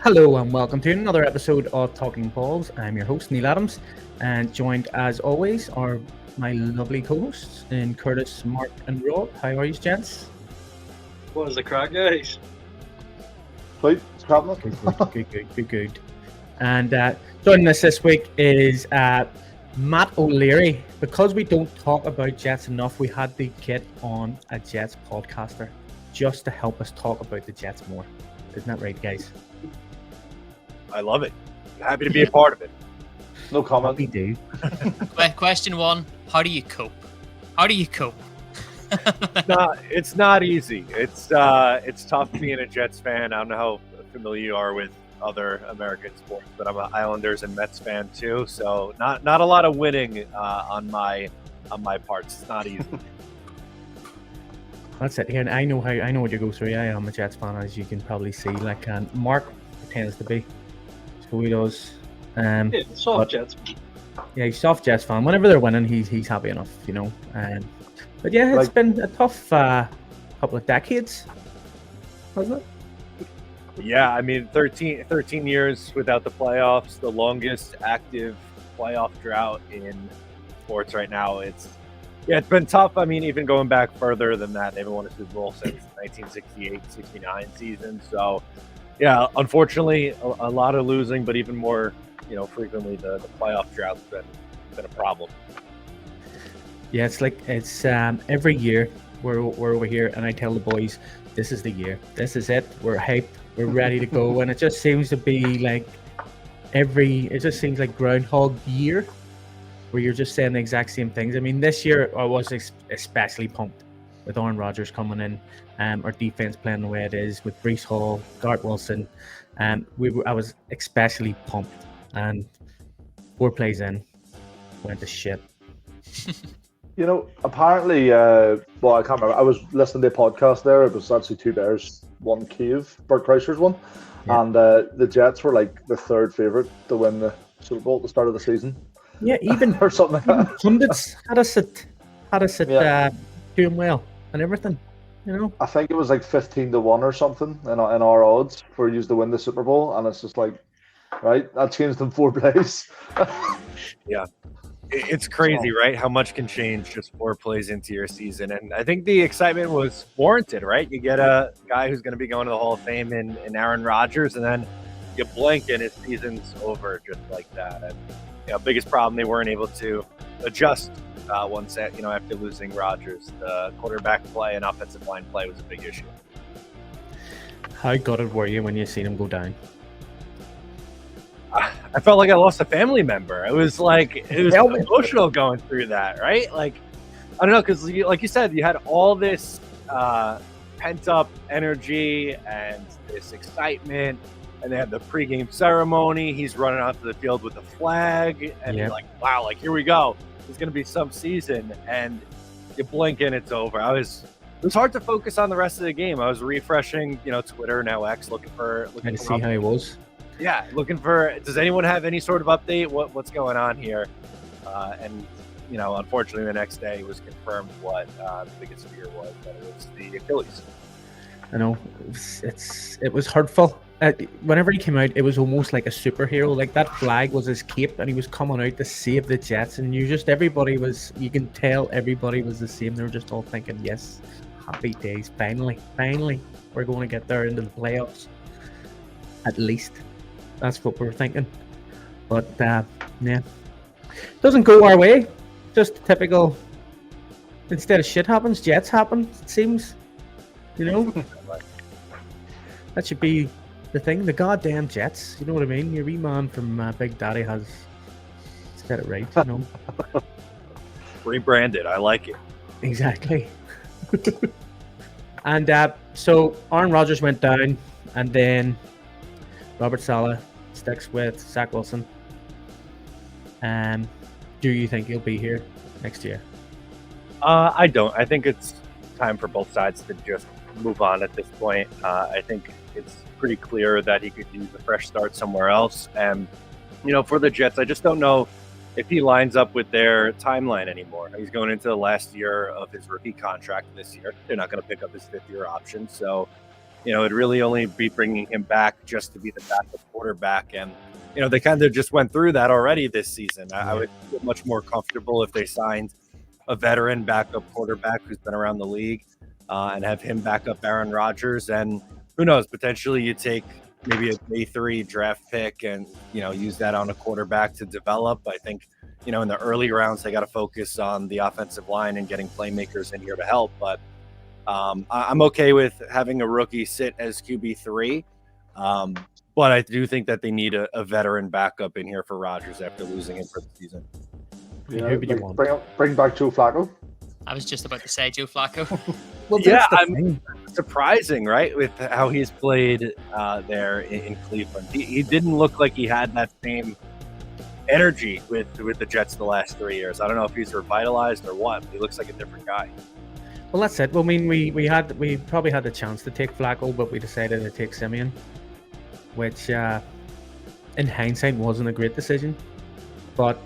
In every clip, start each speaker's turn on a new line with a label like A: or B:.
A: Hello and welcome to another episode of Talking Balls. I'm your host Neil Adams, and joined as always are my lovely co-hosts in Curtis, Mark, and Rob. How are you, gents?
B: What is the crack, guys?
C: Right, it's happening.
A: Good. And joining us this week is Matt O'Leary. Because we don't talk about Jets enough, we had to get on a Jets podcaster just to help us talk about the Jets more. Isn't that right, guys?
B: I love it. Happy to be a part of it.
C: No comment.
A: We do.
D: Question one: how do you cope?
B: It's not easy. It's tough being a Jets fan. I don't know how familiar you are with other American sports, but I'm an Islanders and Mets fan too. So not a lot of winning on my parts. It's not easy.
A: That's it. Here, and I know what you go through. I am a Jets fan, as you can probably see. Like, Mark pretends to be, so he does.
B: Soft Jets.
A: Yeah, he's soft Jets fan. Whenever they're winning, he's happy enough, you know. But yeah, it's been a tough couple of decades, hasn't it?
B: Yeah, I mean, 13 years without the playoffs, the longest active playoff drought in sports right now. It's been tough. I mean, even going back further than that, they haven't won a Super Bowl since 1968-69 season. So, yeah, unfortunately, a lot of losing, but even more, frequently the playoff drought's been a problem.
A: Yeah, it's every year we're over here, and I tell the boys, this is the year. This is it. We're hyped. We're ready to go, and it just seems to be like it just seems like Groundhog Year, where you're just saying the exact same things. I mean, this year I was especially pumped with Aaron Rodgers coming in, our defense playing the way it is with Breece Hall, Garrett Wilson. I was especially pumped, and 4 plays in, went to shit.
C: Apparently, I can't remember. I was listening to a podcast there. It was actually 2 Bears, 1 Cave, Bert Kreischer's one. Yeah. And the Jets were like the 3rd favourite to win the Super Bowl at the start of the season.
A: Yeah, even
C: or something like that.
A: Pundits had us doing well and everything,
C: I think it was like 15-1 or something in our odds for you to win the Super Bowl, and it's just like, right, that changed in 4 plays.
B: Yeah. It's crazy, right? How much can change just 4 plays into your season. And I think the excitement was warranted, right? You get a guy who's going to be going to the Hall of Fame in Aaron Rodgers, and then you blink and his season's over just like that. And biggest problem, they weren't able to adjust once after losing Rodgers. The quarterback play and offensive line play was a big issue.
A: How gutted were you when you seen him go down?
B: I felt like I lost a family member. It was emotional going through that, right? Like, I don't know, because like you said, you had all this pent up energy and this excitement, and they had the pregame ceremony. He's running out to the field with the flag, and you're like, wow, like here we go. It's going to be some season, and you blink and it's over. It was hard to focus on the rest of the game. I was refreshing, Twitter, now X, looking to
A: see how he was.
B: Yeah, looking for, does anyone have any sort of update? What's going on here? And unfortunately, the next day it was confirmed what the biggest fear was, that it was the Achilles.
A: I know, it was hurtful. Whenever he came out, it was almost like a superhero. Like, that flag was his cape, and he was coming out to save the Jets. And you can tell everybody was the same. They were just all thinking, yes, happy days. Finally, we're going to get there into the playoffs. At least. That's what we're thinking. But, doesn't go our way. Just typical, instead of shit happens, Jets happen, it seems. That should be the thing, the goddamn Jets. You know what I mean? Your wee man from Big Daddy has said it right,
B: Rebranded, I like it.
A: Exactly. And so Aaron Rodgers went down, and then Robert Saleh sticks with Zach Wilson. Do you think he'll be here next year?
B: I don't. I think it's time for both sides to just move on at this point. I think it's pretty clear that he could use a fresh start somewhere else. And, for the Jets, I just don't know if he lines up with their timeline anymore. He's going into the last year of his rookie contract this year. They're not going to pick up his 5th-year option. So, it'd really only be bringing him back just to be the backup quarterback. And, they kind of just went through that already this season. I would feel much more comfortable if they signed a veteran backup quarterback who's been around the league and have him back up Aaron Rodgers. And who knows, potentially you take maybe a day 3 draft pick and, use that on a quarterback to develop. I think, in the early rounds, they got to focus on the offensive line and getting playmakers in here to help. But I'm okay with having a rookie sit as QB3. But I do think that they need a veteran backup in here for Rodgers after losing him for the season.
C: Yeah, bring back Joe Flacco.
D: I was just about to say Joe Flacco.
A: Well,
B: I'm surprising, right, with how he's played there in Cleveland. He didn't look like he had that same energy with the Jets the last 3 years. I don't know if he's revitalized or what. But he looks like a different guy.
A: Well, that's it. Well, I mean, we probably had the chance to take Flacco, but we decided to take Simeon, which in hindsight wasn't a great decision. But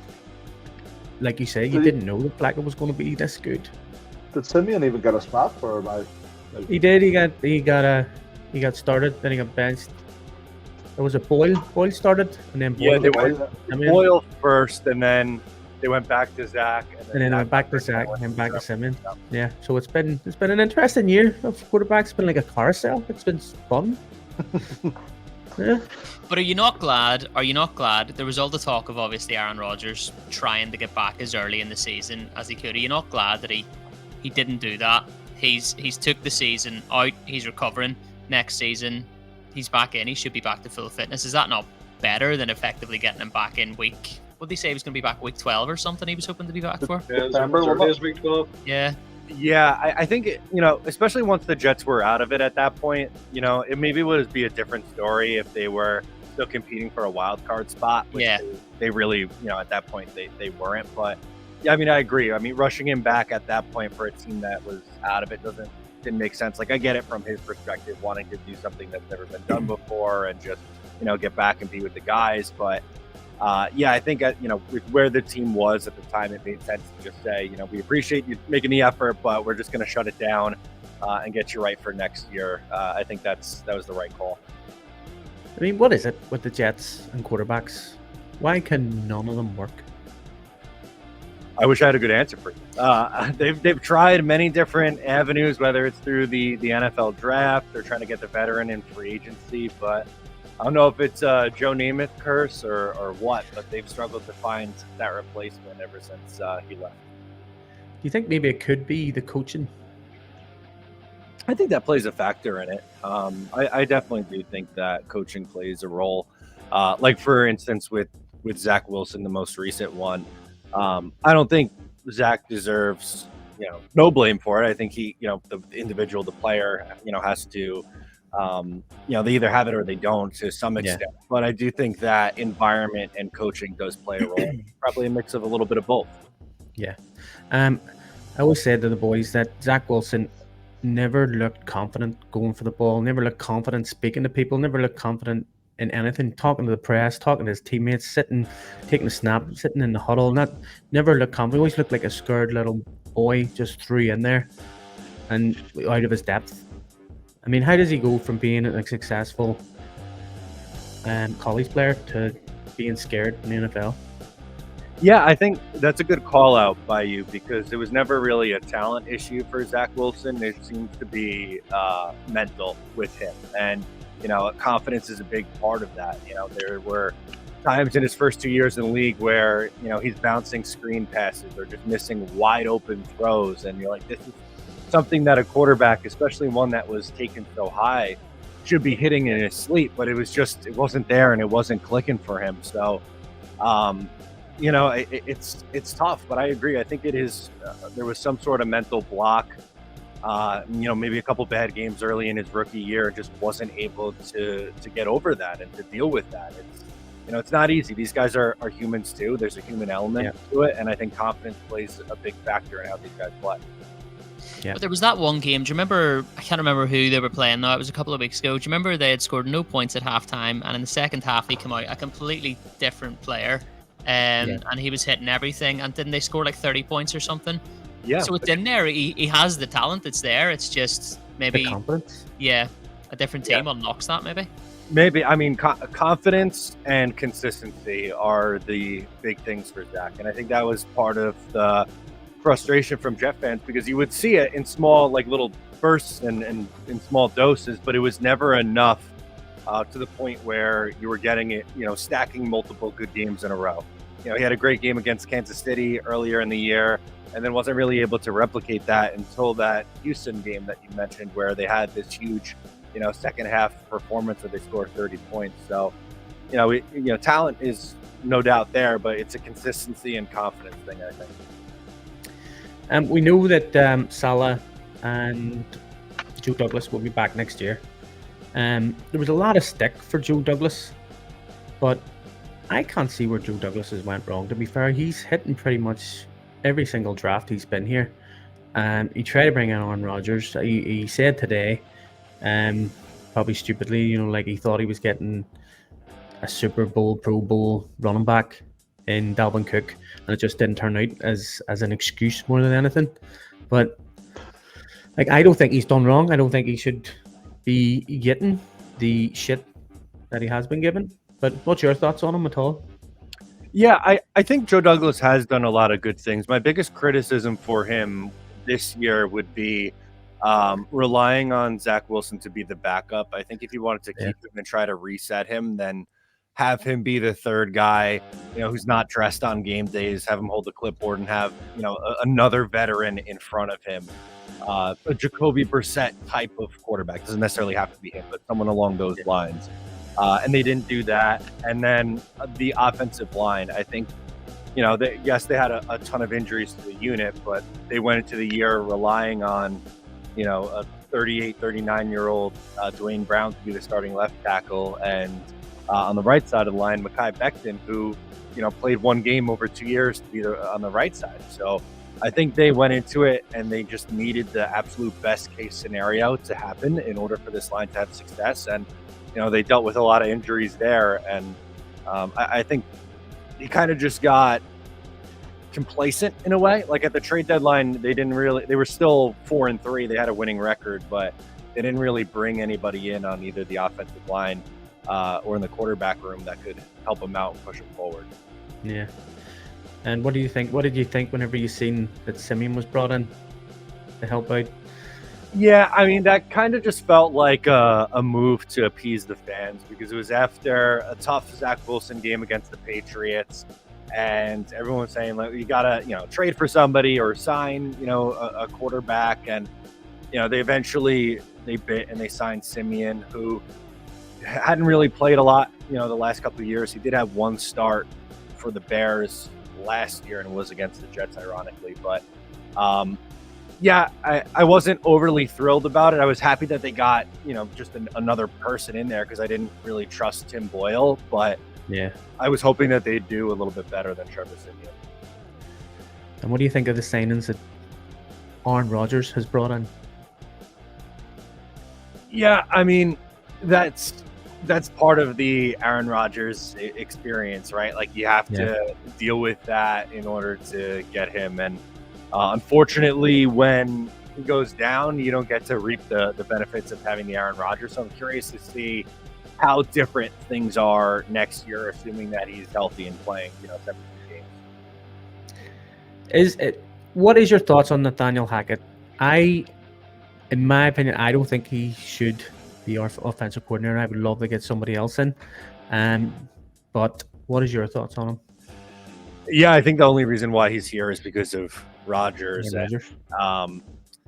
A: like you say, you didn't know that Flacco was going to be this good.
C: Did Simeon even get a snap, or am I?
A: He did. He got started. Then he got benched. It was a Boyle. Boyle started, and then Boyle.
B: Yeah, they went Boyle first, and then they went back to Zach,
A: and then went back to Zach, and then back to Simeon. Yeah. So it's been an interesting year of quarterbacks. It's been like a carousel. It's been fun. Yeah.
D: But are you not glad? There was all the talk of obviously Aaron Rodgers trying to get back as early in the season as he could. Are you not glad that he didn't do that? He's took the season out. He's recovering. Next season, he's back in. He should be back to full fitness. Is that not better than effectively getting him back in week? What did he say he was going to be back week 12 or something? He was hoping to be back for.
C: September was
E: week 12.
D: Yeah.
B: Yeah, I think, especially once the Jets were out of it at that point, it maybe would be a different story if they were still competing for a wild card spot. Which they really, at that point, they weren't. But, yeah, I mean, I agree. I mean, rushing him back at that point for a team that was out of it didn't make sense. Like, I get it from his perspective, wanting to do something that's never been done before and just, get back and be with the guys. But, I think, with where the team was at the time, it made sense to just say, we appreciate you making the effort, but we're just going to shut it down and get you right for next year. I think that was the right call.
A: I mean, what is it with the Jets and quarterbacks? Why can none of them work?
B: I wish I had a good answer for you. They've tried many different avenues, whether it's through the NFL draft, they're trying to get the veteran in free agency, but I don't know if it's Joe Namath curse or what, but they've struggled to find that replacement ever since he left.
A: Do you think maybe it could be the coaching?
B: I think that plays a factor in it. I definitely do think that coaching plays a role. Like, for instance, with Zach Wilson, the most recent one, I don't think Zach deserves, no blame for it. I think he, the individual, the player, has to, they either have it or they don't to some extent. Yeah. But I do think that environment and coaching does play a role. Probably a mix of a little bit of both.
A: Yeah. I always said to the boys that Zach Wilson never looked confident going for the ball, never looked confident speaking to people, never looked confident in anything, talking to the press, talking to his teammates, taking a snap, sitting in the huddle. Never looked confident. He always looked like a scared little boy just threw in there and out of his depth. I mean, how does he go from being a successful college player to being scared in the NFL?
B: Yeah, I think that's a good call out by you because it was never really a talent issue for Zach Wilson. It seems to be mental with him. And, confidence is a big part of that. There were times in his first 2 years in the league where, he's bouncing screen passes or just missing wide open throws. And you're like, this is something that a quarterback, especially one that was taken so high, should be hitting in his sleep. But it wasn't there and it wasn't clicking for him. So, it's tough, but I agree. I think it is. There was some sort of mental block. Maybe a couple bad games early in his rookie year, just wasn't able to get over that and to deal with that. It's not easy. These guys are humans too. There's a human element to it, and I think confidence plays a big factor in how these guys play.
D: Yeah. But there was that one game. Do you remember? I can't remember who they were playing now. It was a couple of weeks ago. Do you remember they had scored no points at halftime, and in the second half they came out a completely different player. And he was hitting everything, and didn't they score like 30 points or something? Yeah. So it's in there. He has the talent. It's there. It's just maybe
A: the confidence.
D: Yeah. a different team unlocks that, maybe.
B: Maybe. I mean, confidence and consistency are the big things for Zach. And I think that was part of the frustration from Jet fans, because you would see it in small, like little bursts and in small doses, but it was never enough to the point where you were getting it, stacking multiple good games in a row. He had a great game against Kansas City earlier in the year, and then wasn't really able to replicate that until that Houston game that you mentioned, where they had this huge second half performance where they scored 30 points. So, talent is no doubt there, but it's a consistency and confidence thing, I think.
A: We know that Salah and Joe Douglas will be back next year. There was a lot of stick for Joe Douglas, but I can't see where Joe Douglas has went wrong. To be fair, he's hitting pretty much every single draft he's been here. He tried to bring in Aaron Rodgers. He said today, probably stupidly, like he thought he was getting a Super Bowl, Pro Bowl running back in Dalvin Cook, and it just didn't turn out as an excuse more than anything. But I don't think he's done wrong. I don't think he should be getting the shit that he has been given. But what's your thoughts on him at all?
B: Yeah, I think Joe Douglas has done a lot of good things. My biggest criticism for him this year would be relying on Zach Wilson to be the backup. I think if you wanted to keep him and try to reset him, then have him be the third guy, who's not dressed on game days, have him hold the clipboard and have, another veteran in front of him. A Jacoby Brissett type of quarterback. Doesn't necessarily have to be him, but someone along those lines. And they didn't do that. And then the offensive line, I think, they had a ton of injuries to the unit, but they went into the year relying on, a 38, 39-year-old Dwayne Brown to be the starting left tackle. And on the right side of the line, Mekhi Becton, who, played one game over 2 years to be on the right side. So I think they went into it and they just needed the absolute best case scenario to happen in order for this line to have success. And, they dealt with a lot of injuries there. And I think he kind of just got complacent in a way. Like at the trade deadline, they were still 4-3. They had a winning record, but they didn't really bring anybody in on either the offensive line or in the quarterback room that could help them out and push them forward.
A: Yeah. And what do you think? What did you think whenever you seen that Simeon was brought in to help out?
B: Yeah, I mean, that kind of just felt like a move to appease the fans, because it was after a tough Zach Wilson game against the Patriots, and everyone was saying, like, you gotta, trade for somebody or sign, a quarterback, and they eventually bit and they signed Simeon, who hadn't really played a lot, the last couple of years. He did have one start for the Bears last year, and it was against the Jets, ironically, but yeah, I wasn't overly thrilled about it. I was happy that they got, just another person in there, because I didn't really trust Tim Boyle, but yeah, I was hoping that they'd do a little bit better than Trevor Simeon.
A: And what do you think of the signings that Aaron Rodgers has brought in?
B: Yeah, I mean, that's part of the Aaron Rodgers experience, right? Like, you have to deal with that in order to get him. And unfortunately, when he goes down, you don't get to reap the benefits of having the Aaron Rodgers. So I'm curious to see how different things are next year, assuming that he's healthy and playing, 17 games.
A: What is your thoughts on Nathaniel Hackett? In my opinion, I don't think he should be our offensive coordinator. I would love to get somebody else in. But what is your thoughts on him?
B: Yeah, I think the only reason why he's here is because of Rodgers.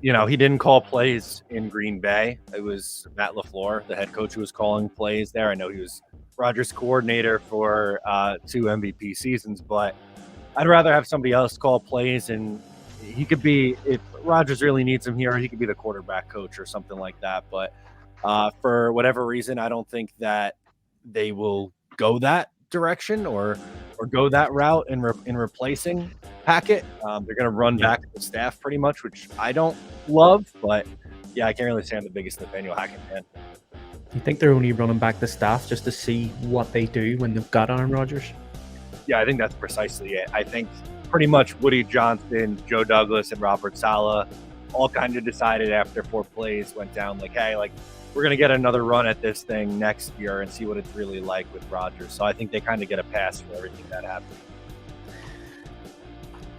B: He didn't call plays in Green Bay. It was Matt LaFleur, the head coach, who was calling plays there. I know he was Rodgers' coordinator for 2 MVP seasons, but I'd rather have somebody else call plays, and he could be, if Rodgers really needs him here, he could be the quarterback coach or something like that. But for whatever reason, I don't think that they will go that direction or go that route in replacing Hackett. They're going to run back the staff pretty much, which I don't love, but yeah, I can't really say I'm the biggest Nathaniel Hackett fan.
A: You think they're only running back the staff just to see what they do when they've got Aaron Rodgers?
B: Yeah, I think that's precisely it. I think pretty much Woody Johnson, Joe Douglas, and Robert Saleh all kind of decided after 4 plays went down, like, hey, like, we're going to get another run at this thing next year and see what it's really like with Rodgers. So I think they kind of get a pass for everything that happened.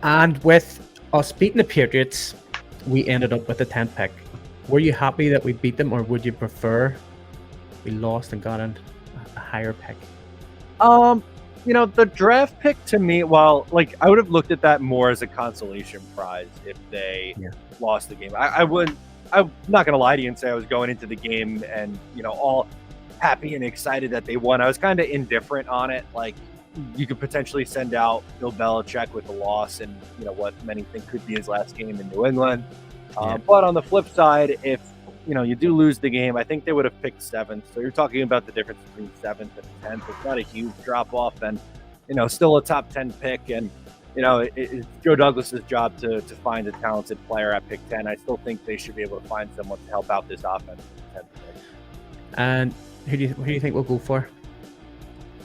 A: And with us beating the Patriots, we ended up with the 10th pick. Were you happy that we beat them, or would you prefer we lost and got a higher pick?
B: The draft pick to me, while like I would have looked at that more as a consolation prize if they lost the game. I'm not gonna lie to you and say I was going into the game and all happy and excited that they won. I was kind of indifferent on it. Like, you could potentially send out Bill Belichick with a loss and what many think could be his last game in New England. But on the flip side, if you do lose the game, I think they would have picked 7th. So you're talking about the difference between 7th and 10th. It's not a huge drop off, and still a top 10 pick. And it's Joe Douglas's job to find a talented player at pick 10. I still think they should be able to find someone to help out this offense at 10th pick.
A: And who do you think we'll go for?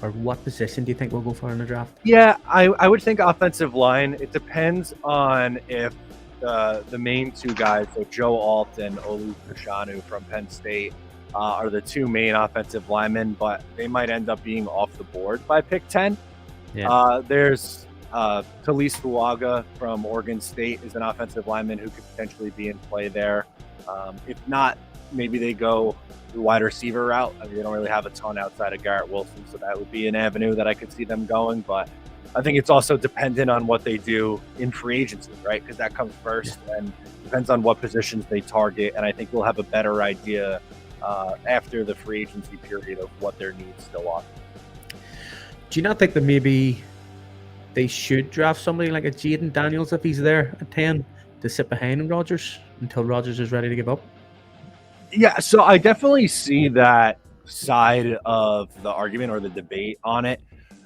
A: Or what position do you think we'll go for in the draft?
B: Yeah, I would think offensive line. It depends on if the main two guys, so Joe Alt and Olu Fashanu from Penn State, are the two main offensive linemen, but they might end up being off the board by pick 10. There's Talise Fuaga from Oregon State is an offensive lineman who could potentially be in play there. If not, maybe they go the wide receiver route. I mean, they don't really have a ton outside of Garrett Wilson, so that would be an avenue that I could see them going. But I think it's also dependent on what they do in free agency, right? Because that comes first and depends on what positions they target. And I think we'll have a better idea after the free agency period of what their needs still are.
A: Do you not think that maybe they should draft somebody like a Jaden Daniels if he's there at 10 to sit behind Rodgers until Rodgers is ready to give up?
B: Yeah, so I definitely see that side of the argument or the debate on it.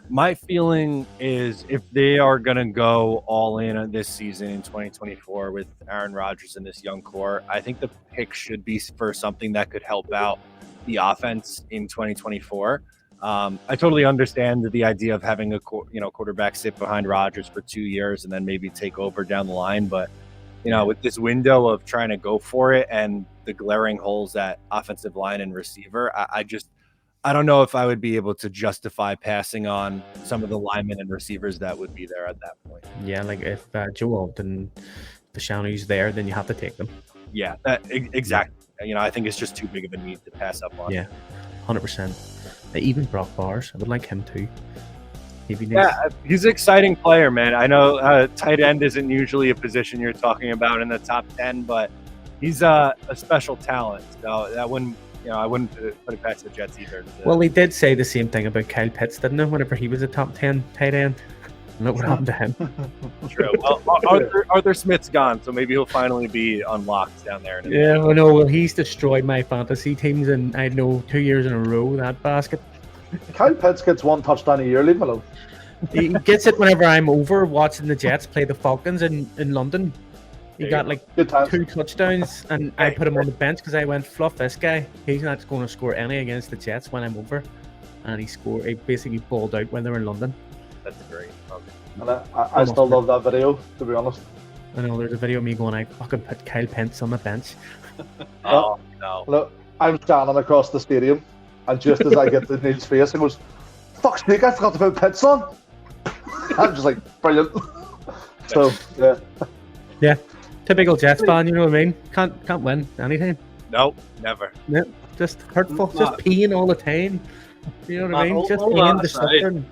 B: My feeling is if they are going to go all in on this season in 2024 with Aaron Rodgers and this young core, I think the pick should be for something that could help out the offense in 2024. I totally understand the idea of having a quarterback sit behind Rodgers for 2 years and then maybe take over down the line. But, with this window of trying to go for it and the glaring holes at offensive line and receiver, I don't know if I would be able to justify passing on some of the linemen and receivers that would be there at that point.
A: Yeah, like if Joe Alton, Fashanu's there, then you have to take them.
B: Yeah, exactly. I think it's just too big of a need to pass up on.
A: Yeah, 100%. Even Brock Bars, I would like him too.
B: He's an exciting player, man. I know tight end isn't usually a position you're talking about in the top 10, but he's a special talent. So that wouldn't, I wouldn't put it past the Jets either.
A: Well, he did say the same thing about Kyle Pitts, didn't he? Whenever he was a top 10 tight end. Look what happened to him.
B: True. Well, Arthur Smith's gone, so maybe he'll finally be unlocked down there.
A: Yeah, I know. Well, he's destroyed my fantasy teams, and I know 2 years in a row that basket.
C: Kyle Pitts gets 1 touchdown a year, leave him alone.
A: He gets it whenever I'm over watching the Jets play the Falcons in London. He got like 2 touchdowns, and I put him on the bench because I went, fluff this guy. He's not going to score any against the Jets when I'm over. And he basically balled out when they were in London.
B: That's great. Okay.
C: And I still love that video, to be honest.
A: I know, there's a video of me going, I fucking put Kyle Pitts on the bench.
B: Oh, no.
C: Look, I'm standing across the stadium, and just as I get to Neil's face, he goes, fuck's sake, I forgot to put Pitts on. I'm just like, brilliant. So, yeah.
A: Yeah. Typical Jets fan, you know what I mean? Can't win anything.
B: Nope, never.
A: No, just hurtful, just peeing all the time. You know what I mean? Just peeing the suffering.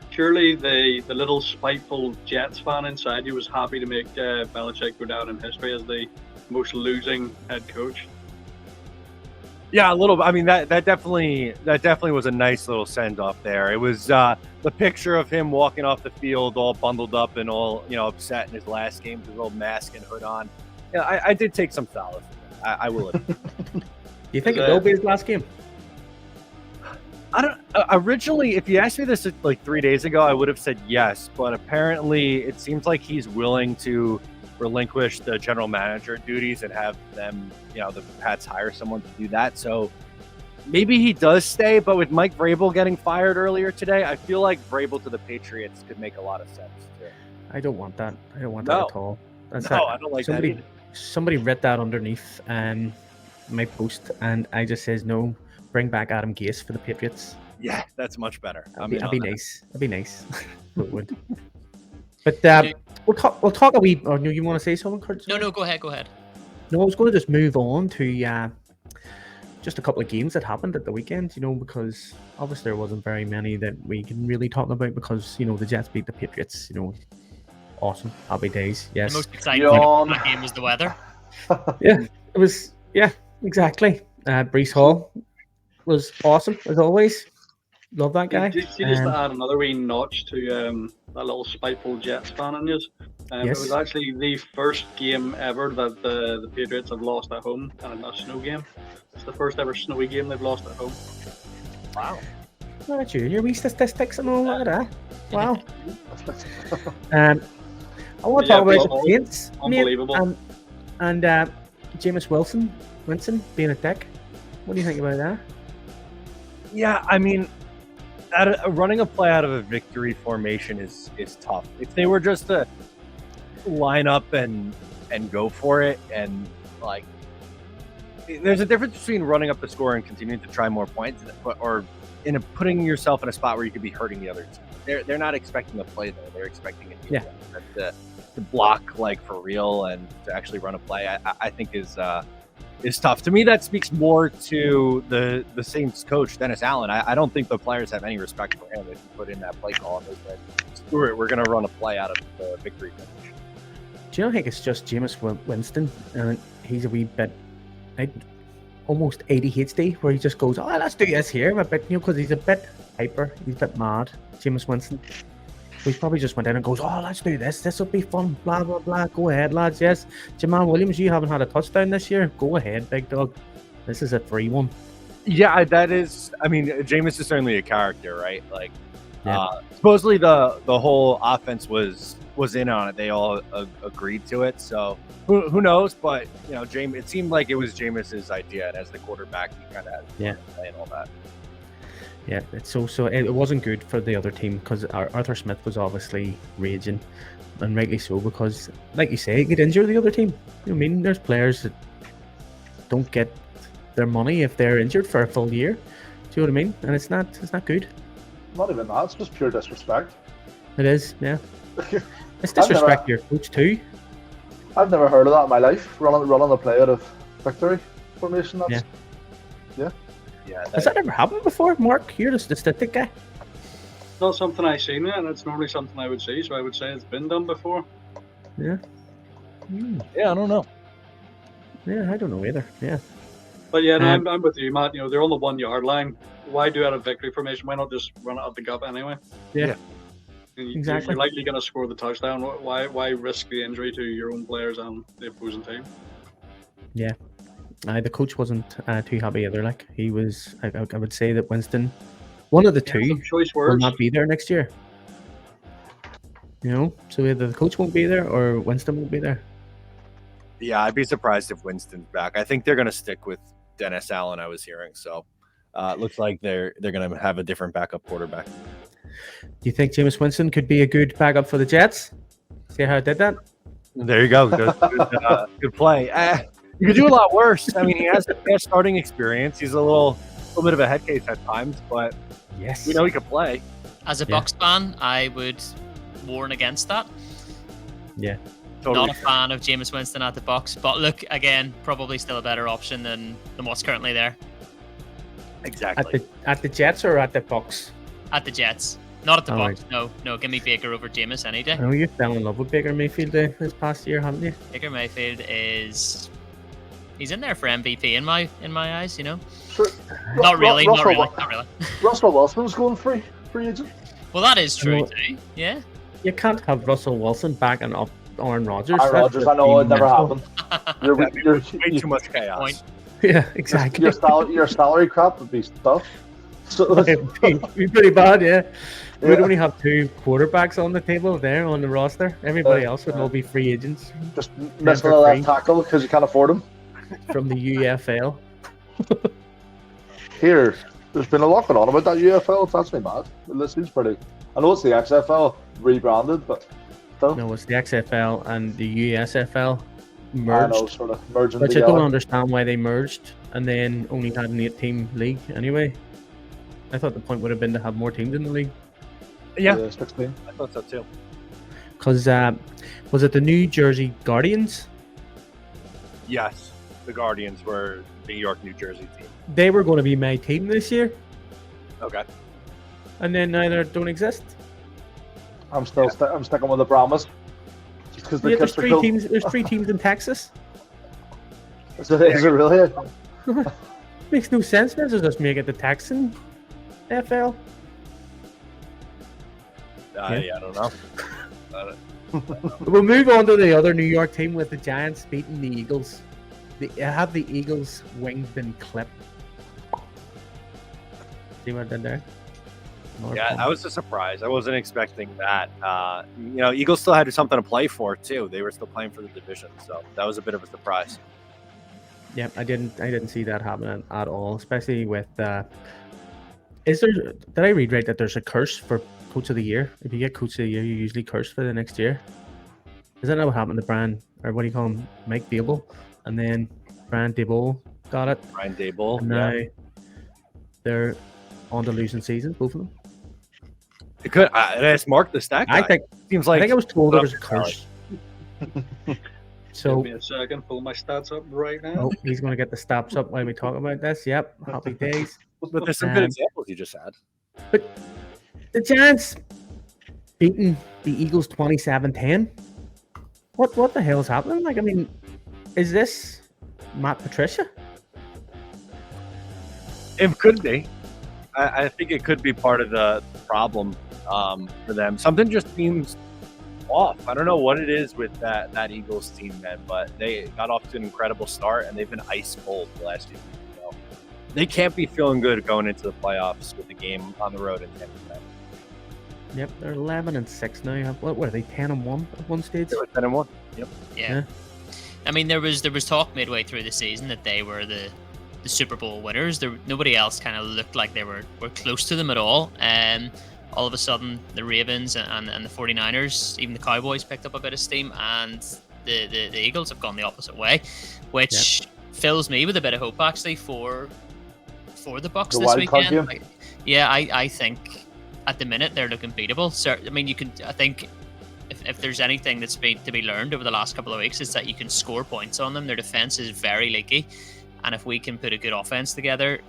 E: Surely the little spiteful Jets fan inside you was happy to make Belichick go down in history as the most losing head coach.
B: Yeah, a little bit. I mean, that definitely was a nice little send off there. It was the picture of him walking off the field all bundled up and all upset in his last game with his little mask and hood on. Yeah, I did take some solace. I will admit.
A: You think it will be his last game?
B: I don't. Originally, if you asked me this like 3 days ago, I would have said yes. But apparently, it seems like he's willing to relinquish the general manager duties and have them, the Pats hire someone to do that. So maybe he does stay. But with Mike Vrabel getting fired earlier today, I feel like Vrabel to the Patriots could make a lot of sense too.
A: I don't want that. I don't want that at all.
B: I don't like that either.
A: Somebody read that underneath. my post, and I just says no. Bring back Adam Gase for the Patriots.
B: Yeah, that's much better.
A: That'd be nice. That'd be nice. It would. But we'll talk a wee. Or no, you want to say something, Kurt?
D: No, go ahead.
A: No, I was going to just move on to just a couple of games that happened at the weekend. because obviously there wasn't very many that we can really talk about because the Jets beat the Patriots. Awesome, happy days. Yes.
D: The most exciting thing about that game was the weather.
A: Yeah, it was. Yeah, exactly. Brees Hall was awesome as always. Love that guy.
E: Just to add another wee notch to that little spiteful Jets fan in you. It was actually the first game ever that the Patriots have lost at home in a snow game. It's the first ever snowy game they've lost at home.
B: Wow.
A: Look at you, your wee statistics and all that. Wow. I want to talk about the Saints.
E: Unbelievable.
A: And Jameis Winston being a dick. What do you think about that?
B: Yeah, I mean, running a play out of a victory formation is tough. If they were just to line up and go for it, and like, there's a difference between running up the score and continuing to try more points, or putting yourself in a spot where you could be hurting the other team. They're not expecting a play though. They're expecting a team to block like for real and to actually run a play. I think is tough. To me, that speaks more to the Saints coach, Dennis Allen. I don't think the players have any respect for him if you put in that play call and they said, we're going to run a play out of the victory finish.
A: Do you not think it's just Jameis Winston? And he's a wee bit, almost ADHD, where he just goes, oh, let's do this here. A bit, because he's a bit hyper. He's a bit mad, Jameis Winston. So he probably just went in and goes, oh, let's do this. This will be fun. Blah, blah, blah. Go ahead, lads. Yes. Jamal Williams, you haven't had a touchdown this year. Go ahead, big dog. This is a free one.
B: Yeah, that is. I mean, Jameis is certainly a character, right? Like, supposedly the whole offense was in on it. They all agreed to it. So who knows? But Jameis. It seemed like it was Jameis's idea, and as the quarterback, he kind of had to play and all that.
A: Yeah, so it wasn't good for the other team because Arthur Smith was obviously raging, and rightly so, because, like you say, it could injure the other team. I mean, there's players that don't get their money if they're injured for a full year. Do you know what I mean? And it's not good.
C: Not even that. It's just pure disrespect.
A: It is, yeah. It's disrespect to your coach too.
C: I've never heard of that in my life. Running a play out of victory formation.
B: Yeah,
A: has that ever happened before, Mark? You're the statistic guy.
E: It's not something I've seen, and it's normally something I would see, so I would say it's been done before.
A: Yeah.
B: Yeah, I don't know.
A: Yeah, I don't know either. Yeah.
E: But yeah, no, I'm with you, Matt. They're on the 1 yard line. Why do out of victory formation? Why not just run it up the gut anyway?
A: Yeah.
E: Exactly. You're likely going to score the touchdown. Why risk the injury to your own players and the opposing team?
A: Yeah. The coach wasn't too happy either. Like, he was, I would say that Winston, one of the two, will not be there next year. So either the coach won't be there or Winston won't be there.
B: Yeah, I'd be surprised if Winston's back. I think they're going to stick with Dennis Allen, I was hearing. So it looks like they're going to have a different backup quarterback.
A: Do you think Jameis Winston could be a good backup for the Jets? See how I did that?
B: There you go. Good play. You could do a lot worse. I mean, he has starting experience. He's a little bit of a head case at times, but
A: yes,
B: we know he can play.
D: As a Bucs fan, I would warn against that.
A: Yeah.
B: Totally.
D: Not a fan of Jameis Winston at the Bucs, but look, again, probably still a better option than what's currently there.
B: Exactly.
A: At the Jets or at the Bucs?
D: At the Jets. Not at the Bucs.
A: Right.
D: No. Give me Baker over Jameis any day.
A: I know you fell in love with Baker Mayfield this past year, haven't you?
D: Baker Mayfield he's in there for MVP in my eyes,
C: Sure.
D: Not really.
C: Russell Wilson's going free agent.
D: Well, that is true too. Yeah.
A: You can't have Russell Wilson backing up Aaron Rodgers.
C: Aaron Rodgers, I know it never happened. You're
B: way too much chaos.
D: Point.
A: Yeah, exactly.
C: Your salary crap would be stuff. So
A: It'd be pretty bad, yeah. We'd only have 2 quarterbacks on the table there on the roster. Everybody else would all be free agents.
C: Just missing a left tackle because you can't afford him.
A: From the UFL.
C: Here, there's been a lot going on about that UFL. That's me mad. This seems pretty. I know it's the XFL rebranded, but still.
A: No, it's the XFL and the USFL. merged,
C: I know, sort of merging
A: which I
C: together.
A: don't understand why they merged and then only had an 8-team league anyway. I thought the point would have been to have more teams in the league.
B: Yeah,
C: 16.
B: I thought so too.
A: Because was it the New Jersey Guardians?
B: Yes, the Guardians were the New York, New Jersey team.
A: They were going to be my team this year,
B: Okay.
A: and then now they don't exist.
C: I'm still I'm sticking with the Brahmas. Just because the
A: Yeah, there's
C: kids are
A: three
C: cool.
A: teams. There's 3 teams in Texas.
C: Is it really?
A: Makes no sense. Let's just make it the Texan FL.
B: I don't know.
A: We'll move on to the other New York team with the Giants beating the Eagles. Have the Eagles' wings been clipped? See what I did there?
B: Yeah, that was a surprise. I wasn't expecting that. Eagles still had something to play for too. They were still playing for the division, so that was a bit of a surprise.
A: Yeah, I didn't see that happening at all. Especially with did I read right that there's a curse for Coach of the Year? If you get Coach of the Year, you usually curse for the next year. Is that not what happened to Brian, or what do you call him, Mike Dable, and then Brian Dable got it?
B: Brian Dable.
A: And now they're on to losing seasons, both of them.
B: It could. That's Mark the stat guy.
A: I think I was told there was a curse. So
E: Give me a second, pull my stats up right now.
A: oh, he's going to get the stops up while we talk about this. Yep, happy days.
B: But there's some good examples you just had.
A: But the Giants beating the Eagles 27-10. What the hell is happening? Like, I mean, is this Matt Patricia?
B: It could be. I think it could be part of the problem for them. Something just seems off. I don't know what it is with that Eagles team, man, but they got off to an incredible start, and they've been ice cold the last few weeks. So they can't be feeling good going into the playoffs with the game on the road in Tampa Bay.
A: Yep, they're 11-6 now. What were they? 10-1 at one stage.
B: They were 10-1. Yep.
D: Yeah. I mean, there was talk midway through the season that they were the Super Bowl winners. Nobody else kind of looked like they were close to them at all. All of a sudden, the Ravens and the 49ers, even the Cowboys, picked up a bit of steam, and the Eagles have gone the opposite way, which fills me with a bit of hope actually for the Bucs this weekend. I think at the minute they're looking beatable. So I mean, I think if there's anything that's been to be learned over the last couple of weeks, is that you can score points on them. Their defense is very leaky, and if we can put a good offense together,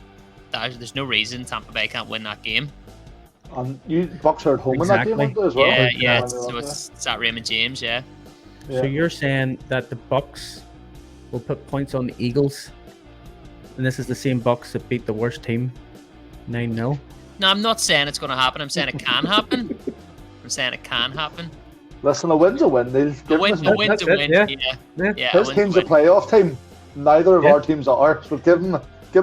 D: there's no reason Tampa Bay can't win that game.
C: You Bucs are at home in that game as well.
D: Yeah. So it's at Raymond James. Yeah.
A: So you're saying that the Bucs will put points on the Eagles, and this is the same Bucs that beat the worst team 9-0?
D: No, I'm not saying it's going to happen. I'm saying it can happen.
C: Listen, a win's a win.
D: A win's a win. Yeah.
C: This team's a playoff team. Neither of our teams are. So give them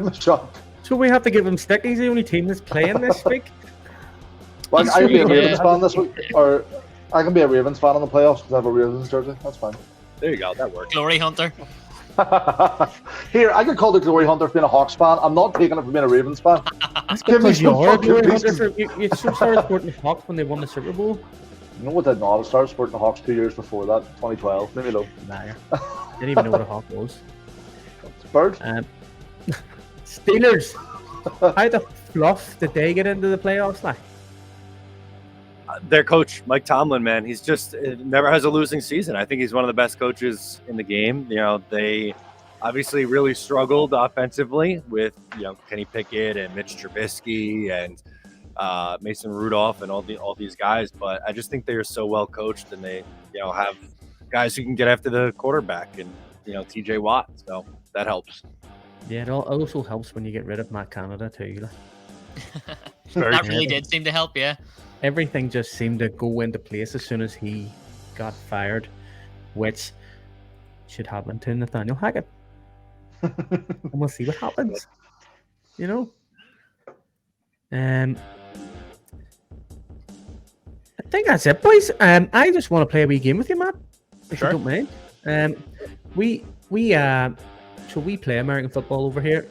C: a shot.
A: So we have to give him stick. He's the only team that's playing this week.
C: Well, I can be a Ravens fan this week, or I can be a Ravens fan in the playoffs because I have a Ravens jersey. That's fine.
B: There you go. That works.
D: Glory Hunter.
C: Here, I get called a Glory Hunter for being a Hawks fan. I'm not taking it for being a Ravens fan.
A: Give me you are a Glory Hunter. You started supporting the Hawks when they won the Super Bowl.
C: You know what I did not? I started supporting the Hawks 2 years before that, 2012. Maybe low.
A: Nah, didn't even know what a Hawk was.
C: Bird.
A: Steelers. How the fluff did they get into the playoffs? Like?
B: Their coach, Mike Tomlin, man, he's just never has a losing season. I think he's one of the best coaches in the game. You know, they obviously really struggled offensively with, Kenny Pickett and Mitch Trubisky and Mason Rudolph and all these guys. But I just think they are so well coached, and they, have guys who can get after the quarterback and, TJ Watt. So that helps.
A: Yeah, it also helps when you get rid of Matt Canada too.
D: That really did seem to help, yeah.
A: Everything just seemed to go into place as soon as he got fired, which should happen to Nathaniel Hackett. And we'll see what happens. I think that's it, boys. I just want to play a wee game with you, Matt, if you don't mind. We play American football over here.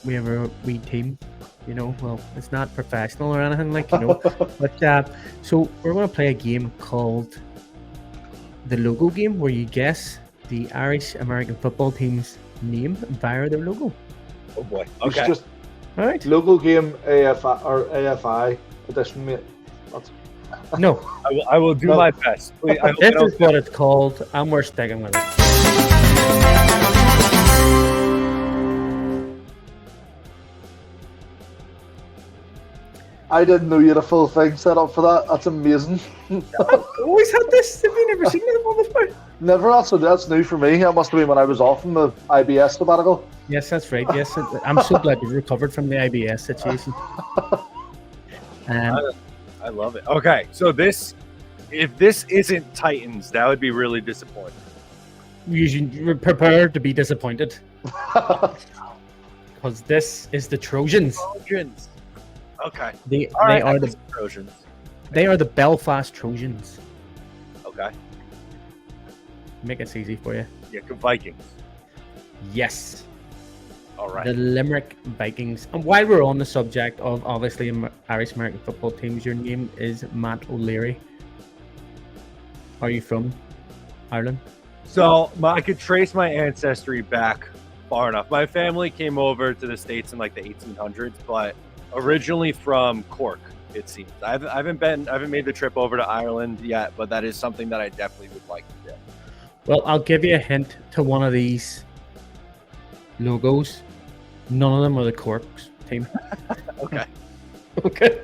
A: We have a wee team. Well, it's not professional or anything but so we're going to play a game called the logo game, where you guess the Irish American football team's name via their logo.
B: Oh boy.
C: We should
B: Okay.
C: just
A: All right.
C: logo game AFI edition, mate. That's
A: No,
B: I will do
C: No.
B: my best. Please, I hope
A: this
B: I don't-
A: is what it's called, and we're sticking with it.
C: I didn't know you had a full thing set up for that. That's amazing.
A: Always had this. Have you never seen it before?
C: Never that's new for me. That must have been when I was off in the IBS sabbatical.
A: Yes, that's right. Yes, I'm so glad you recovered from the IBS situation.
B: I love it. Okay, so if this isn't Titans, that would be really disappointing.
A: You're prepared to be disappointed because this is the Trojans.
B: Trojans. Okay.
A: They
B: All right,
A: are
B: I
A: the
B: guess Trojans.
A: they are the Belfast Trojans.
B: Okay.
A: Make it easy for you.
B: Yeah, Vikings.
A: Yes,
B: All right.
A: the Limerick Vikings. And while we're on the subject of obviously Irish American football teams, your name is Matt O'Leary. Are you from Ireland?
B: So I could trace my ancestry back far enough. My family came over to the States in like the 1800s, but originally from Cork, it seems. I haven't made the trip over to Ireland yet, but that is something that I definitely would like to do.
A: Well, I'll give you a hint to one of these logos. None of them are the Cork's team.
B: Okay.
A: Okay.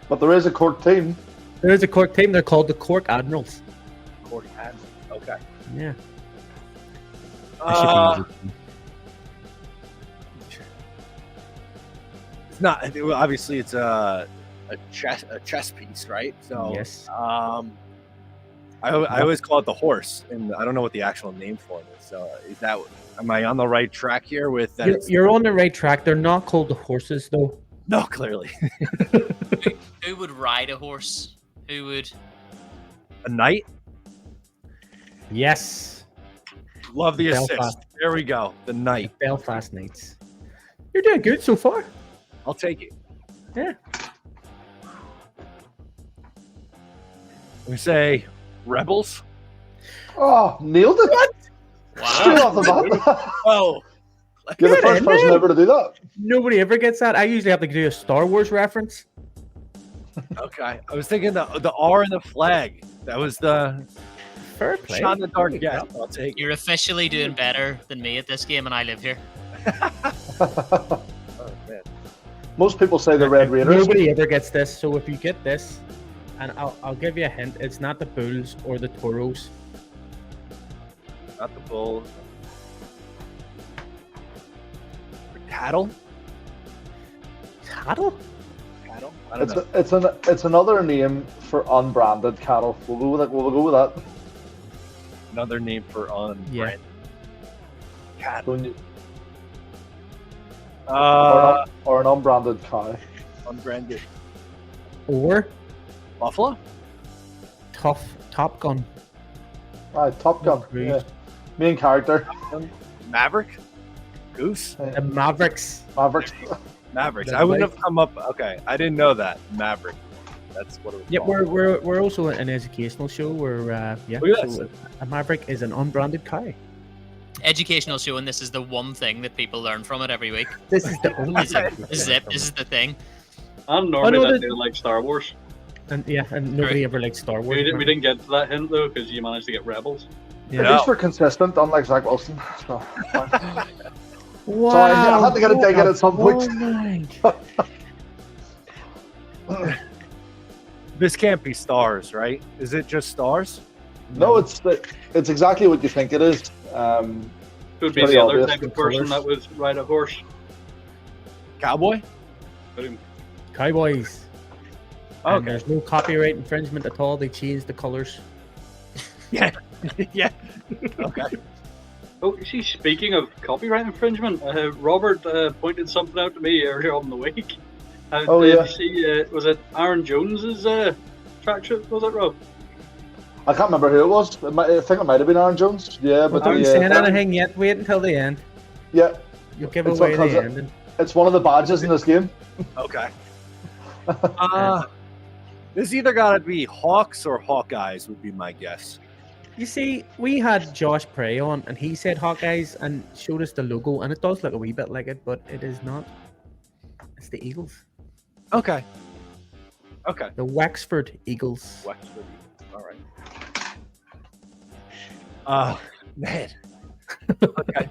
C: But there is a Cork team.
A: There is a Cork team. They're called the Cork Admirals.
B: Cork has. Okay.
A: Yeah.
B: It's not. Well, obviously, it's a chess piece, right? So
A: Yes.
B: I always call it the horse, and I don't know what the actual name for it is. So am I on the right track here with that?
A: You're on the right track. They're not called the horses, though.
B: No, clearly.
D: Who would ride a horse? Who would?
B: A knight?
A: Yes.
B: Love the assist.
A: Belfast.
B: There we go. The
A: The
B: knight.
A: Belfast Knights. You're doing good so far.
B: I'll take it.
A: Yeah.
B: We say rebels.
C: Oh, nailed it! Straight
D: Wow.
C: off the bat.
B: Oh,
C: You're the
A: Good,
C: first
A: isn't
C: person
A: it?
C: ever to do that.
A: Nobody ever gets that. I usually have to do a Star Wars reference.
B: okay. I was thinking the R in the flag. That was the
A: Fair play.
B: shot in the dark.
A: There you
B: Yeah,
A: go.
B: I'll take it.
D: You're officially doing better than me at this game, and I live here.
B: Oh, man.
C: Most people say the Red Raiders.
A: Nobody ever gets this. So if you get this, and I'll give you a hint, it's not the Bulls or the Toros.
B: Not the bull. Cattle?
A: Cattle?
B: Cattle? I don't
C: It's
B: know.
C: it's another name for unbranded cattle. We'll go with it. We'll go with that.
B: Another name for on
A: Yeah.
B: brand. Cattle.
C: When you- or an unbranded cow.
B: Unbranded.
A: Or
B: Buffalo?
A: Top Gun.
C: Aye, Top Gun.
A: Cruise.
C: Yeah. Main character.
B: Maverick? Goose?
A: The Mavericks.
C: Mavericks.
B: Mavericks.
A: The
B: I wouldn't
A: light-
B: have come up. Okay, I didn't know that. Maverick. That's what it was
A: Yeah,
B: called.
A: we're also an educational show where yeah.
B: Oh, yes.
A: So a Maverick is an unbranded cow.
D: Educational show, and this is the one thing that people learn from it every week.
A: This is the only
D: This is it. This is the thing.
E: And normally
A: no,
E: that
A: the-
E: they like Star Wars.
A: and nobody ever liked Star Wars.
E: We didn't get to that hint though because you managed to get Rebels.
A: Yeah.
C: At least we're consistent, unlike Zach Wilson. So, fine.
A: Wow.
C: Sorry, I had to get a dig in at some point.
B: This can't be stars, right? Is it just stars?
C: No, it's exactly what you think it is.
E: Could be
C: Pretty
E: the other
C: obvious,
E: type
C: the
E: of person
C: colours.
E: that would ride a horse.
B: Cowboy?
E: Boom.
A: Cowboys. And
B: Okay.
A: there's no copyright infringement at all. They changed the colors.
B: Yeah. yeah. Okay.
E: Oh, see, speaking of copyright infringement, Robert pointed something out to me earlier on in the week.
C: Oh,
E: did
C: yeah.
E: you see, was it Aaron Jones's tracksuit? Was it, Rob?
C: I can't remember who it was. I think it might have been Aaron Jones. Yeah, but
A: I haven't
C: the,
A: saying anything yet. Wait until the end.
C: yeah,
A: You'll give
C: It's
A: away
C: because
A: the
C: it-
A: ending.
C: it's one of the badges in this game.
B: Okay. This either got to be Hawks or Hawkeyes would be my guess.
A: You see, we had Josh Prey on, and he said Hawkeyes and showed us the logo, and it does look a wee bit like it, but it is not. It's the Eagles.
B: Okay.
A: The Wexford Eagles.
B: Wexford. All right. Man. Okay.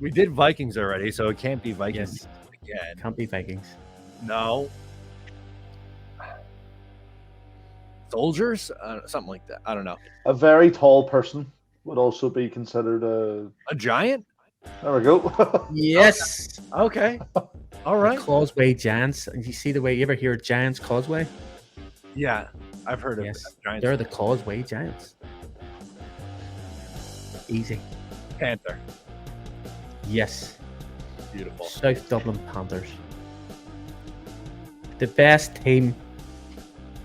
B: We did Vikings already, so it can't be Vikings again.
A: Can't be Vikings.
B: No. Soldiers? Something like that. I don't know.
C: A very tall person would also be considered
B: A giant?
C: There we go.
A: Yes.
B: Okay. All right.
A: Causeway Giants. You see the way you ever hear Giants Causeway?
B: Yeah, I've heard of
A: Yes.
B: giants.
A: They're the Causeway Giants. Easy.
B: Panther.
A: Yes.
B: Beautiful.
A: South Dublin Panthers. The best team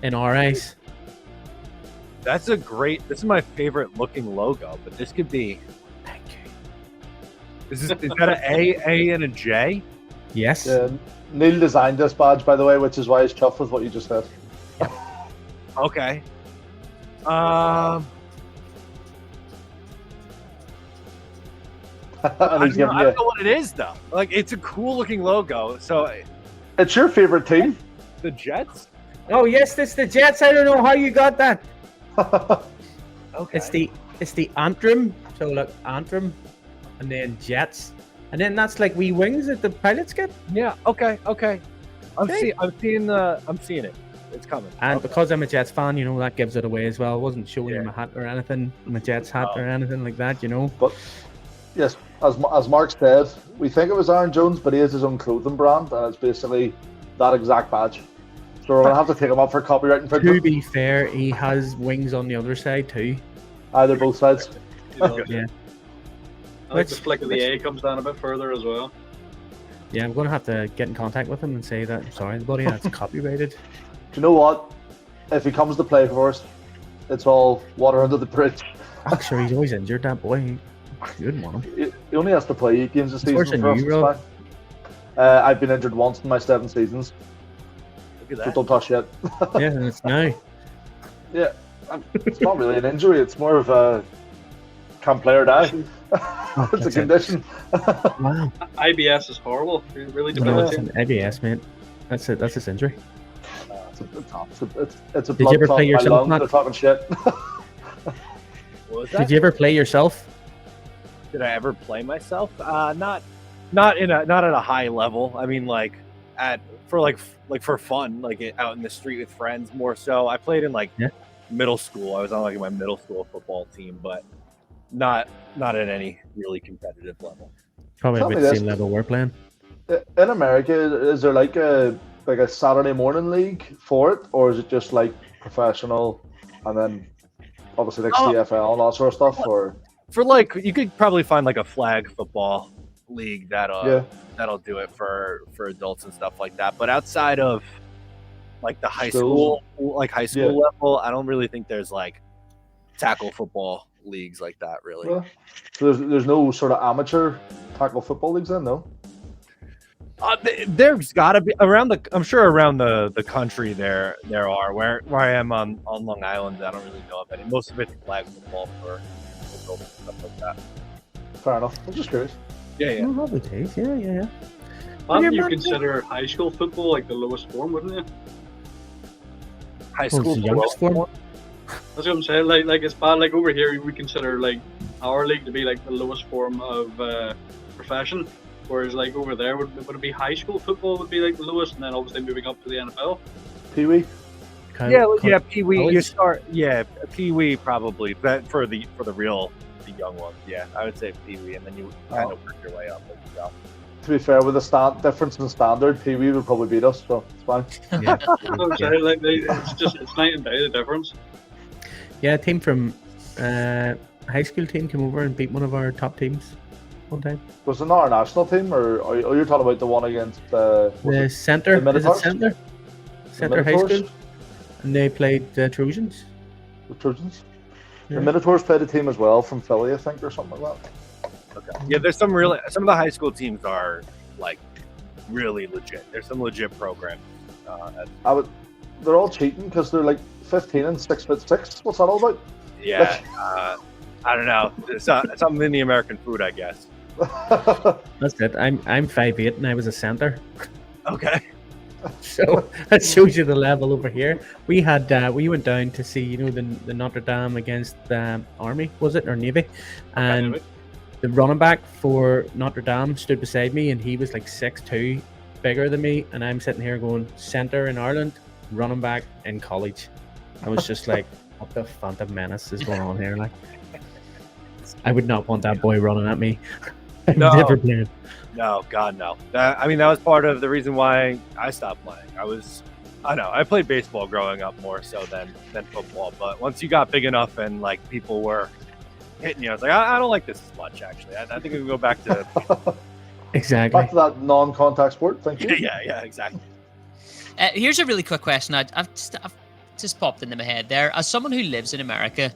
A: in our eyes.
B: That's a great. This is my favorite looking logo, but this could be.
A: Thank you.
B: Is that an A and a J?
A: Yes.
C: Neil designed this badge, by the way, which is why he's chuffed with what you just said.
B: Okay.
C: And he's giving
B: I don't
C: you.
B: know what it is though. Like it's a cool looking logo. So
C: It's your favorite team.
B: the Jets.
A: Oh yes, that's the Jets. I don't know how you got that.
B: Okay.
A: It's the Antrim. So look, Antrim, and then Jets, and then that's like wee wings that the pilots get.
B: Yeah. Okay. I'm
A: Okay.
B: seeing it. It's coming.
A: And
B: Okay.
A: because I'm a Jets fan, that gives it away as well. I wasn't showing
B: Yeah.
A: you my hat or anything, my Jets hat or anything like that.
C: But yes, as Mark said, we think it was Aaron Jones, but he has his own clothing brand, and it's basically that exact badge. So we're gonna have to take him up for copyright
A: To
C: infringement.
A: be fair, he has wings on the other side too.
C: Either both sides.
A: Yeah.
E: I like the flick of the A comes down a bit further as well.
A: Yeah, I'm gonna have to get in contact with him and say that. Sorry, buddy, that's copyrighted.
C: Do you know what? If he comes to play for us, it's all water under the bridge.
A: Actually, he's always injured. That boy, good one.
C: He only has to play 8 games a
A: He's worse
C: season
A: than
C: for us.
A: you,
C: It's
A: Rob.
C: fine. I've been injured once in my 7 seasons,
B: Look at
C: so
B: that.
C: don't touch it.
A: Yeah, and it's now.
C: Yeah, it's not really an injury. It's more of a can't play or die. It's a
A: that's it.
C: condition.
A: Wow,
E: IBS is horrible. It really
A: no, it's
E: debilitating.
A: an ABS, mate. That's it. That's his injury.
C: It's a
A: Did you
C: blood
A: ever
C: clot
A: play
C: in my
A: yourself,
C: lungs.
A: Matt?
C: They're talking shit.
B: What was that?
A: Did you ever play yourself?
B: Did I ever play myself? Not at a high level. I mean, for fun, out in the street with friends. More so, I played in middle school. I was on my middle school football team, but not at any really competitive level.
A: Probably
C: Tell
A: about
C: me
A: the
C: this.
A: same level we're playing.
C: In America, is there like a Saturday morning league for it, or is it just like professional and then obviously like
B: Oh.
C: CFL and all that sort of stuff? Or
B: For you could probably find a flag football league that'll do it for adults and stuff like that. But outside of the high
C: Schools.
B: school,
C: Yeah.
B: level, I don't really think there's tackle football leagues like that really.
C: well, so there's no sort of amateur tackle football leagues then, no?
B: There's got to be around the country there are. Where I am on Long Island, I don't really know of any. Most of it's flag football for adults and stuff like that.
C: Fair enough. I'm just curious.
B: Yeah.
A: Oh, lovely days. Yeah.
E: Wouldn't you
A: Matt?
E: consider high school football like the lowest form, wouldn't you?
B: High
A: Oh,
B: school
A: it's the youngest
B: football.
A: form?
E: That's what I'm saying. Like it's bad. Like over here, we consider our league to be the lowest form of profession, whereas over there, would it be high school football would be the lowest, and then obviously moving up to the NFL.
C: Pee wee.
B: Yeah, Pee Wee. You
A: college?
B: start, Pee Wee probably, but for the young ones, yeah, I would say Pee Wee, and then you kind of work your way up as well.
C: To be fair, with the difference in standard, Pee wee would probably beat us, so it's fine.
A: Yeah.
E: That's what I'm saying. It's night and day the difference.
A: Yeah, a team from high school team came over and beat one of our top teams one time.
C: Was it not our national team, or are you talking about the one against
A: The centre,
C: the
A: is it
C: Minotaurs?
A: centre? Centre high
C: Minotaurs?
A: school, and they played the Trojans.
C: The Trojans?
A: Yeah.
C: The Minotaurs played a team as well from Philly, I think, or something like that.
B: Okay. Yeah, there's some of the high school teams are really legit. There's some legit programs.
C: I would they're all cheating because they're like 15 and 6'6". What's that all about?
B: Yeah, I don't know. It's something in the American food, I guess.
A: That's it. I'm 5'8" and I was a centre.
B: Okay.
A: So that shows you the level over here. We had we went down to see the Notre Dame against the Army, was it, or Navy, and the running back for Notre Dame stood beside me, and he was like 6'2", bigger than me, and I'm sitting here going centre in Ireland, running back in college. I was just like, what the phantom menace is going on here? Like, I would not want that boy running at me.
B: No.
A: Never played.
B: No, God, no. That was part of the reason why I stopped playing. I played baseball growing up more so than football. But once you got big enough and like people were hitting you, I was like, I don't like this as much. Actually, I think we can go back to
A: exactly
C: back to that non-contact sport. Thank you.
B: yeah, exactly.
D: Here's a really quick question. I've just popped into my head there. As someone who lives in America,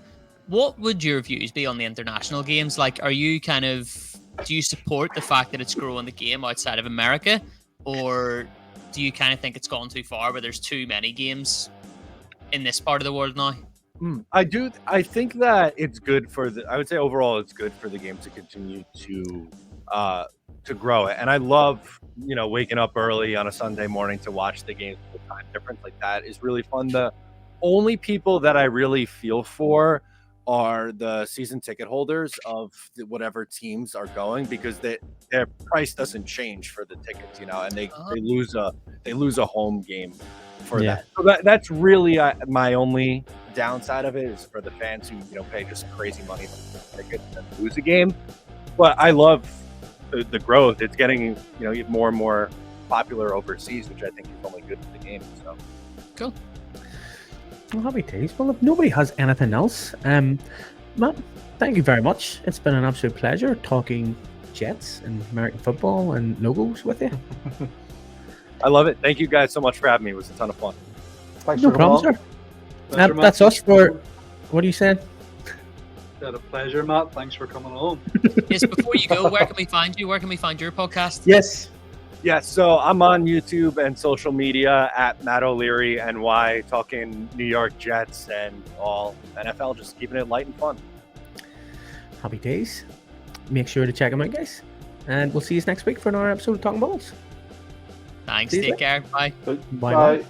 D: what would your views be on the international games? Like, are you do you support the fact that it's growing the game outside of America, or do you kind of think it's gone too far where there's too many games in this part of the world now?
B: I do. I think that it's good I would say overall it's good for the game to continue to grow it. And I love, waking up early on a Sunday morning to watch the games with the time difference like that is really fun. The only people that I really feel for are the season ticket holders of whatever teams are going, because their price doesn't change for the tickets, and they lose a home game for that. So that's really my only downside of it is for the fans who pay just crazy money for the tickets and lose a game. But I love the growth. It's getting more and more popular overseas, which I think is only good for the game. So
D: cool.
A: Well, happy days. Well, if nobody has anything else, Matt, thank you very much. It's been an absolute pleasure talking Jets and American football and logos with you.
B: I love it. Thank you guys so much for having me. It was a ton of fun.
C: Thanks
A: No
C: for
A: problem,
C: coming
A: sir. That's us for. What are you saying?
E: Had a pleasure, Matt. Thanks for coming on.
D: Yes, before you go, where can we find you? Where can we find your podcast?
A: Yes.
B: Yeah, so I'm on YouTube and social media at Matt O'Leary NY, talking New York Jets and all NFL, just keeping it light and fun.
A: Happy days. Make sure to check them out, guys. And we'll see you next week for another episode of Talkin Balls.
D: Thanks.
A: See you
D: Take care. Bye.
C: on.
A: Bye.